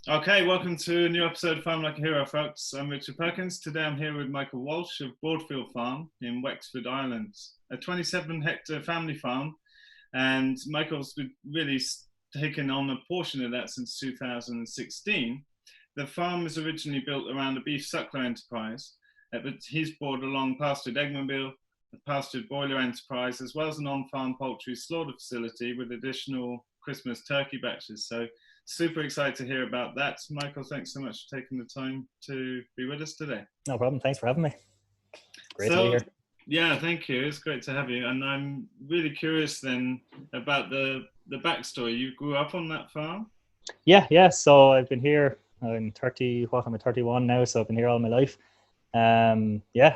Okay, welcome to a new episode of Farm Like a Hero, folks. I'm Richard Perkins. Today I'm here with Michael Walsh of Broadfield Farm in Wexford, Ireland, a 27-hectare family farm. And Michael's really taken on a portion of that since 2016. The farm was originally built around a beef suckler enterprise, but he's brought along pastured eggmobile, a pastured broiler enterprise, as well as an on-farm poultry slaughter facility with additional Christmas turkey batches. So super excited to hear about that. Michael, thanks so much for taking the time to be with us today. No problem. Thanks for having me. Great to be So, here. yeah, thank you. It's great to have you. And I'm really curious then about the backstory. You grew up on that farm? Yeah. So I've been here. I'm 30. What am I? 31 now. So I've been here all my life.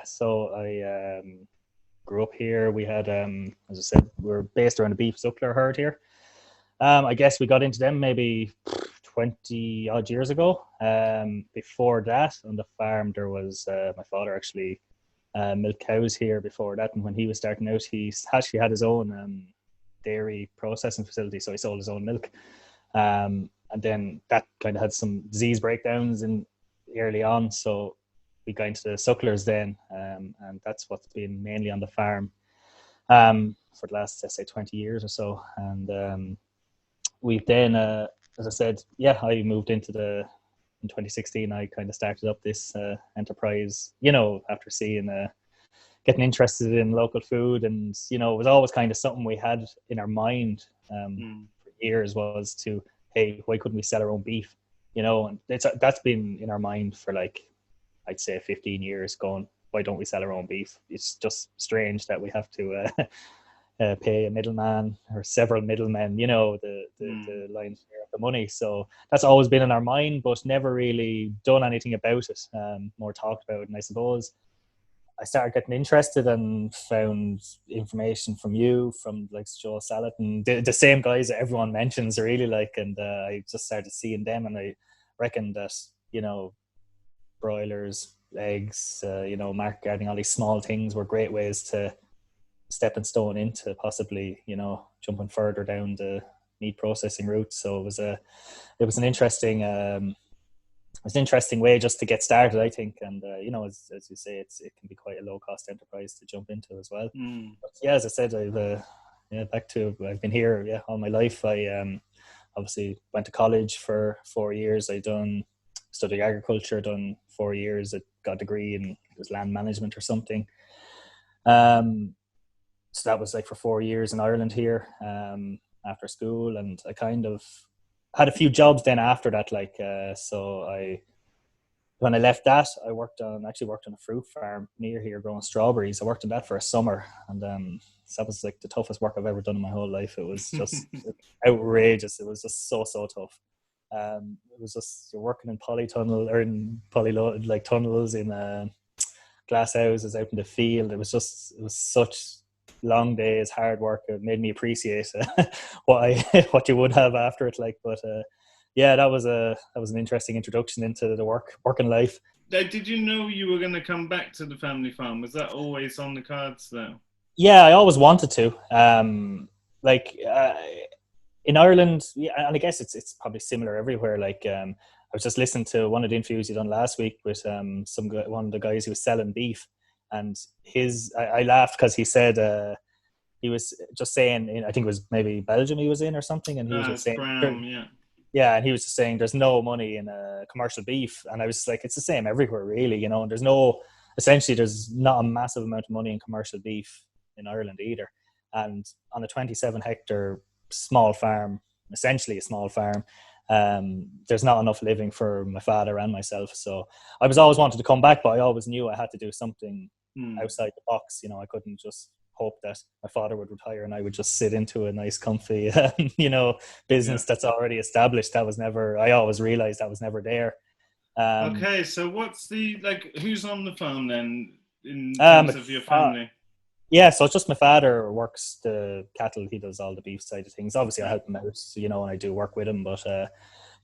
So I grew up here. We had, as I said, we're based around a beef suckler herd here. I guess we got into them maybe 20 odd years ago. Before that, on the farm, there was my father actually milked cows here before that. And when he was starting out, he actually had his own dairy processing facility. So he sold his own milk. And then that kind of had some disease breakdowns in early on. So we got into the sucklers then. And that's what's been mainly on the farm for the last, let's say, 20 years or so. And we've then, as I said, I moved in 2016. I kind of started up this enterprise, after seeing, getting interested in local food. And, it was always kind of something we had in our mind for years was to, hey, why couldn't we sell our own beef? And that's been in our mind for I'd say 15 years going, why don't we sell our own beef? It's just strange that we have to pay a middleman or several middlemen, the lion's share of the money. So that's always been in our mind, but never really done anything about it, more talked about it. And I suppose I started getting interested and found information from you, from Joe Salad, and the same guys that everyone mentions really and I just started seeing them, and I reckon that, broilers, eggs, market gardening, all these small things were great ways to stepping stone into possibly, jumping further down the meat processing route. So it was an interesting way just to get started, I think. And as you say, it can be quite a low cost enterprise to jump into as well. But as I said, I've been here all my life. I obviously went to college for 4 years. I studied agriculture, done 4 years. I got a degree in, it was land management or something. So that was for 4 years in Ireland here after school, and I kind of had a few jobs then after that. When I left that, I worked on a fruit farm near here growing strawberries. I worked on that for a summer, and so that was the toughest work I've ever done in my whole life. It was just outrageous. It was just so tough. It was just, you're working in polytunnel or in tunnels in glass houses out in the field. It was such long days, hard work. It made me appreciate what you would have after it. That was an interesting introduction into the working life. Did you know you were going to come back to the family farm? Was that always on the cards though? Yeah, I always wanted to. In Ireland, and I guess it's probably similar everywhere. I was just listening to one of the interviews you done last week with one of the guys who was selling beef, and I laughed because he said he was just saying, I think it was maybe Belgium he was in or something, and he was just saying, brown, and he was just saying there's no money in commercial beef, and I was like, it's the same everywhere really, and there's not a massive amount of money in commercial beef in Ireland either. And on a 27 hectare small farm, essentially a small farm, there's not enough living for my father and myself. So I was always wanted to come back, but I always knew I had to do something outside the box. I couldn't just hope that my father would retire and I would just sit into a nice comfy business that's already established. I always realized that was never there. Okay, so what's who's on the farm then in terms of your family? So it's just my father works the cattle. He does all the beef side of things. Obviously I help him out, and I do work with him, but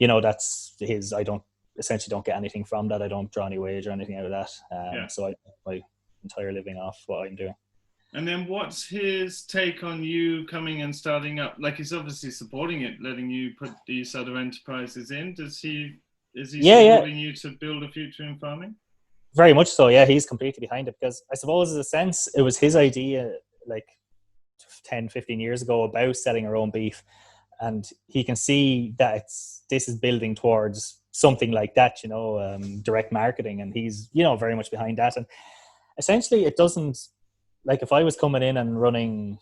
that's his. I don't get anything from that. I don't draw any wage or anything out of that. So I my entire living off what I'm doing. And then what's his take on you coming and starting up? He's obviously supporting it, letting you put these other enterprises in. Does he Is he Yeah. supporting you to build a future in farming? Very much so. Yeah, he's completely behind it, because I suppose in a sense it was his idea like 10, 15 years ago about selling our own beef, and he can see that this is building towards something like that, direct marketing, and he's very much behind that. And essentially it doesn't, like, if I was coming in and running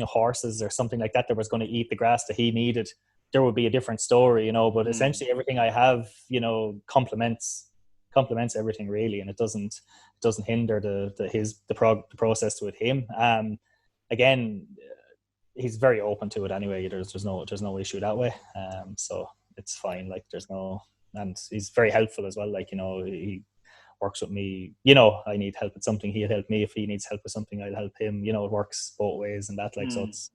horses or something like that was going to eat the grass that he needed, there would be a different story, but essentially everything I have complements everything really, and it doesn't hinder the process with him. Again, he's very open to it anyway. There's no issue that way. So it's fine. Like, and he's very helpful as well. Like, he works with me. I need help with something, he'll help me. If he needs help with something, I'll help him. It works both ways, and that, like, so it's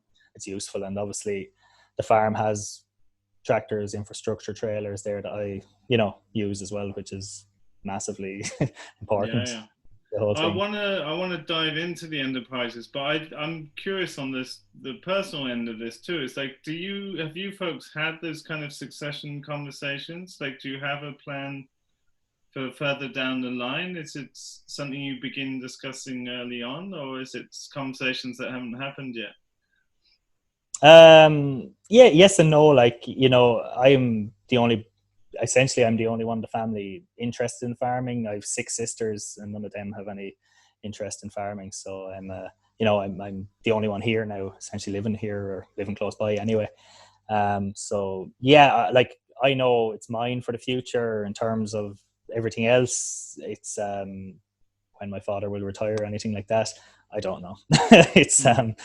useful. And obviously the farm has tractors, infrastructure, trailers there that I use as well, which is massively important. Yeah. The whole thing. I wanna dive into the enterprises, but I'm curious on the personal end of this too. It's like, have you folks had those kind of succession conversations? Like, do you have a plan for further down the line? Is it something you begin discussing early on, or is it conversations that haven't happened yet? Yeah, yes and no. Like, I'm the only one in the family interested in farming. I have 6 sisters, and none of them have any interest in farming. So I'm the only one here now, essentially living here, or living close by anyway. So yeah, like, I know it's mine for the future. In terms of everything else, it's when my father will retire or anything like that, I don't know. It's and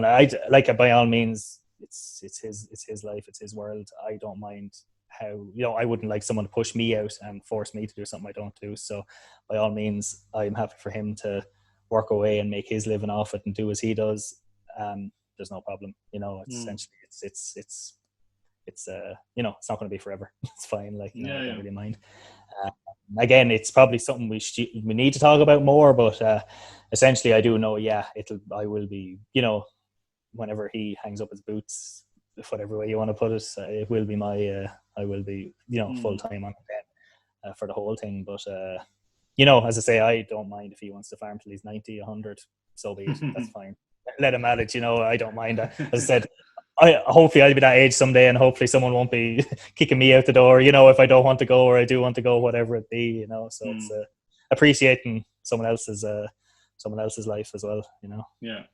I, like, by all means, it's his life, it's his world. I don't mind how, I wouldn't like someone to push me out and force me to do something I don't do. So by all means, I'm happy for him to work away and make his living off it and do as he does. There's no problem. It's essentially it's it's not going to be forever. It's fine. Like, I don't really mind. Again, it's probably something we need to talk about more, but essentially I do know, I will be, whenever he hangs up his boots, whatever way you want to put it, it will be I will be, full time on it then, for the whole thing. But as I say, I don't mind if he wants to farm till he's 90, 100, so be it. That's fine. Let him at it, I don't mind. As I said, hopefully I'll be that age someday, and hopefully someone won't be kicking me out the door, if I don't want to go, or I do want to go, whatever it be, so it's appreciating someone else's life as well, Yeah.